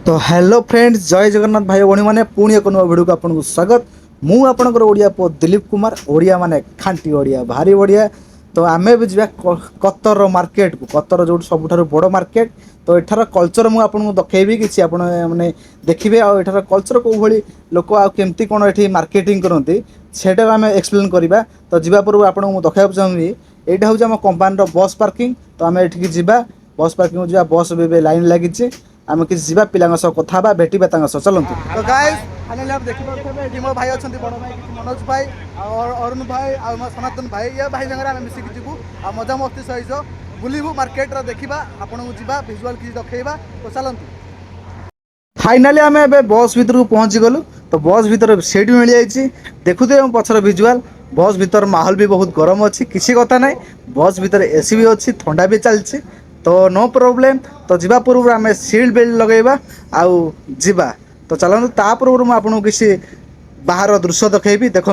तो hello friends जय जगन्नाथ भाई भौणी मैंने पुणी एक नुआ भिडियो को आपको स्वागत। मु आपणकर ओडिया पो दिलीप कुमार ओडिया माने खांटी ओडिया भारी बढ़िया। तो आमे भी जा कतर मार्केट को कतर जो सबुठार बड़ मार्केट। तो एठार कल्चर मु आपको देखैबी कि आपण माने देखिबे आ एठार कल्चर को भली लोक आ केमती कोन एठी मार्केटिंग करंती सेटा आमे एक्सप्लेन करबा। तो जिबा पूर्व आपको मु देखाइबा चाहबी एटा होजा हम कंपनी रो बस पार्किंग। तो आमे एठी की जिबा बस पार्किंग जिबा बस बे लाइन लागिछि आम कि जी पिला कथा भेटा चलते। तो गाइस फाइनली आप देखिए मो भाई अच्छा बड़ भाई मनोज भाई और अरुण भाई और सनातन भाई ये भाई जगह आम मिसिक जीवु आ मजा मस्ती सहित बुलू मार्केट देखा आपन को जीवा भिजुआल किसी देखा। तो चलते फाइनाली आम ए बस भितर को पहुँची गलु। तो बस भितर सीट मिल जाइए देखुए पछर भिजुआल बस भितर माहौल भी बहुत गरम अच्छी किसी कथा ना बस भितर एसी भी अच्छी ठंडा भी चलती। तो नो प्रोब्लेम। तो जीवा पूर्व आम सीट बेल्ट लगेबा आउ जीवा। तो चलते ता पूर्व मुझे किसी बाहर दृश्य देखी देखु।